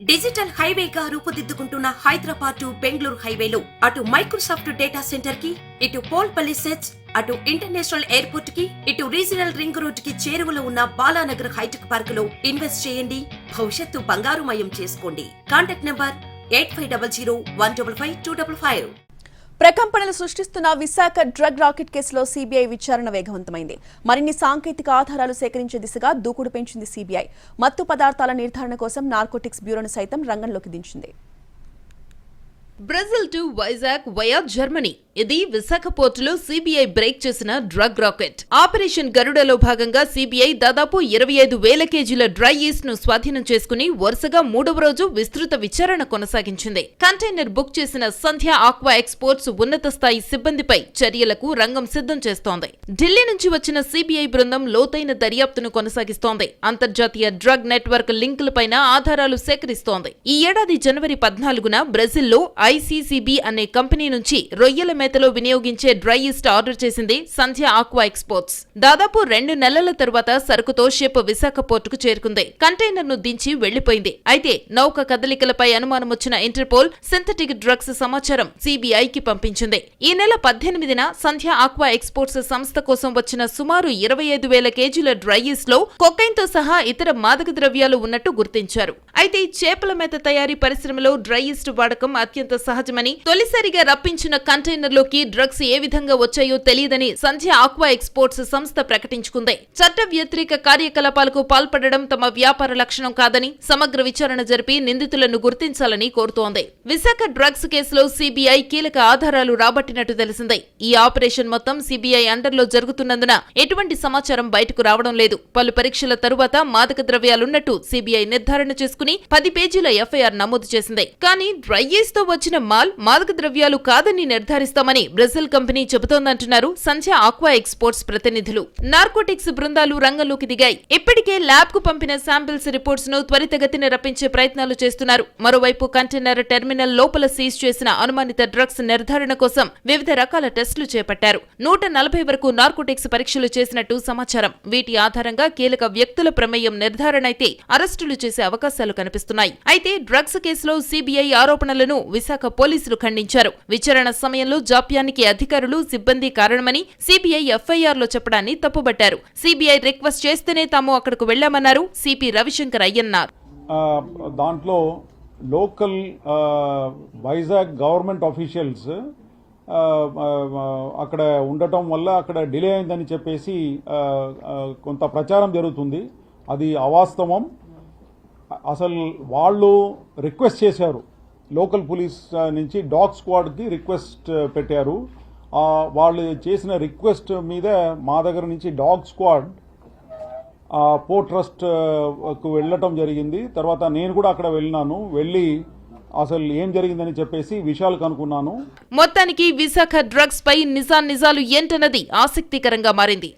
Digital హైవేగా రూపుదిద్దుకుంటున్న Hyderabad to Bengaluru హైవేలో అటు Microsoft data centre కి, ఇటు పోల్పల్లి సెట్స్, అటు ఇంటర్నేషనల్ ఎయిర్పోర్ట్ కి, ఇటు రీజనల్ రింగ్ రోడ్ కి చేరువలో ఉన్న బాలానగర్ హైటెక్ పార్క్ లో ఇన్వెస్ట్ చేయండి. భవిష్యత్తు బంగారుమయం చేసుకోండి. Contact number 8500-155-255. ప్రకంపనలు సృష్టిస్తున్న విశాఖ డ్రగ్ రాకెట్ కేసులో సీబీఐ విచారణ వేగవంతమైంది. మరిన్ని సాంకేతిక ఆధారాలు సేకరించే దిశగా దూకుడు పెంచింది సీబీఐ. మత్తు పదార్థాల నిర్ధారణ కోసం నార్కోటిక్స్ బ్యూరోను సైతం రంగంలోకి దించింది. Brazil to Vizag via Germany. ఇది విశాఖ పోర్టులో సీబీఐ బ్రేక్ చేసిన డ్రగ్ రాకెట్. ఆపరేషన్ గరుడలో భాగంగా సీబీఐ దాదాపు 25,000 కేజీల డ్రై ఈస్ట్ ను స్వాధీనం చేసుకుని వరుసగా 3వ రోజు విస్తృత విచారణ కొనసాగించింది. కంటైనర్ బుక్ చేసిన సంధ్య ఆక్వా ఎక్స్పోర్ట్స్ ఉన్నత స్థాయి సిబ్బందిపై చర్యలకు రంగం సిద్ధం చేస్తోంది. ఢిల్లీ నుంచి వచ్చిన సీబీఐ బృందం లోతైన దర్యాప్తును కొనసాగిస్తోంది. అంతర్జాతీయ డ్రగ్ నెట్వర్క్ లింకులపైన ఆధారాలు సేకరిస్తోంది. ఈ ఏడాది జనవరి 14న బ్రెజిల్లో ఐసీసీబీ అనే కంపెనీ నుంచి రొయ్యల మేతలో వినియోగించే డ్రై ఈస్ట్ ఆర్డర్ చేసింది సంధ్య ఆక్వా ఎక్స్పోర్ట్స్. దాదాపు 2 నెలల తరువాత సరుకుతో షిప్ విశాఖ పోర్టుకు చేరుకుంది. కంటైనర్ ను దించి వెళ్లిపోయింది. అయితే నౌక కదలికలపై అనుమానం వచ్చిన ఇంటర్పోల్ సింథటిక్ డ్రగ్స్ సమాచారం సీబీఐకి పంపించింది. ఈ నెల 18న సంధ్య ఆక్వా ఎక్స్పోర్ట్స్ సంస్థ కోసం వచ్చిన సుమారు 25,000 కేజీల డ్రై ఈస్ట్ లో కొకైన్ తో సహా ఇతర మాదక ద్రవ్యాలు ఉన్నట్టు గుర్తించారు. అయితే చేపల మేత తయారీ పరిశ్రమలో డ్రై ఈస్ట్ వాడకం అత్యంత సహజమని, తొలిసారిగా రప్పించిన కంటైనర్ లోకి డ్రగ్స్ ఏ విధంగా వచ్చాయో తెలియదని సంధ్య ఆక్వా ఎక్స్పోర్ట్స్ సంస్థ ప్రకటించుకుంది. చట్ట వ్యతిరేక కార్యకలాపాలకు పాల్పడడం తమ వ్యాపార లక్షణం కాదని సమగ్ర విచారణ జరిపి నిందితులను గుర్తించాలని కోరుతోంది. విశాఖ డ్రగ్స్ కేసులో సీబీఐ కీలక ఆధారాలు రాబట్టినట్టు తెలిసింది. ఈ ఆపరేషన్ మొత్తం సీబీఐ అండర్లో జరుగుతున్నందున ఎటువంటి సమాచారం బయటకు రావడం లేదు. పలు పరీక్షల తరువాత మాదక ద్రవ్యాలున్నట్టు సీబీఐ నిర్ధారణ చేసుకుని 10 పేజీల ఎఫ్ఐఆర్ నమోదు చేసింది. కానీ డ్రై ఈస్ట్ తో వచ్చిన మాల్ మాదక ద్రవ్యాలు కాదని నిర్ధారిస్తామని బ్రెజిల్ కంపెనీ చెబుతోందంటున్నారు సంధ్య ఆక్వా ఎక్స్పోర్ట్స్ ప్రతినిధులు. నార్కోటిక్స్ బృందాలు రంగంలోకి దిగాయి. ఇప్పటికే ల్యాబ్ కు పంపిన శాంపిల్స్ రిపోర్ట్స్ ను త్వరితగతిన రప్పించే ప్రయత్నాలు చేస్తున్నారు. మరోవైపు కంటైనర్ టెర్మినల్ లోపల సీజ్ చేసిన అనుమానిత డ్రగ్స్ నిర్ధారణ కోసం వివిధ రకాల టెస్టులు చేపట్టారు. 140 వరకు నార్కోటిక్స్ పరీక్షలు చేసినట్టు సమాచారం. వీటి ఆధారంగా కీలక వ్యక్తుల ప్రమేయం నిర్ధారణ అయితే అరెస్టులు చేసే అవకాశాలు కనిపిస్తున్నాయి. అయితే డ్రగ్స్ కేసులో సీబీఐ ఆరోపణలను విశాఖ పోలీసులు ఖండించారు. విచారణ సమయంలో జాప్యానికి అధికారులు, సిబ్బంది కారణమని సీబీఐ ఎఫ్ఐఆర్ లో చెప్పడాన్ని తప్పుబట్టారు. సీబీఐ రిక్వెస్ట్ చేస్తేనే తాము అక్కడకు వెళ్లామన్నారు సిపి రవిశంకర్ అయ్యన్నారు. దాంట్లో లోకల్ వైజాగ్ గవర్నమెంట్ ఆఫీషియల్స్ అక్కడ ఉండటం వల్ల అక్కడ డిలే అయిందని చెప్పేసి కొంత ప్రచారం జరుగుతుంది. అది అవాస్తవం. అసలు వాళ్ళు రిక్వెస్ట్ చేశారు. లోకల్ పోలీస్ నుంచి డాగ్ స్క్వాడ్కి రిక్వెస్ట్ పెట్టారు. వాళ్ళు చేసిన రిక్వెస్ట్ మీద మా దగ్గర నుంచి డాగ్ స్క్వాడ్ పోర్ట్ ట్రస్ట్కు వెళ్ళటం జరిగింది. తర్వాత నేను కూడా అక్కడ వెళ్ళి అసలు ఏం జరిగిందని చెప్పేసి విషయాలు కనుక్కున్నాను. మొత్తానికి విశాఖ డ్రగ్స్ పై నిజాలు ఏంటన్నది ఆసక్తికరంగా మారింది.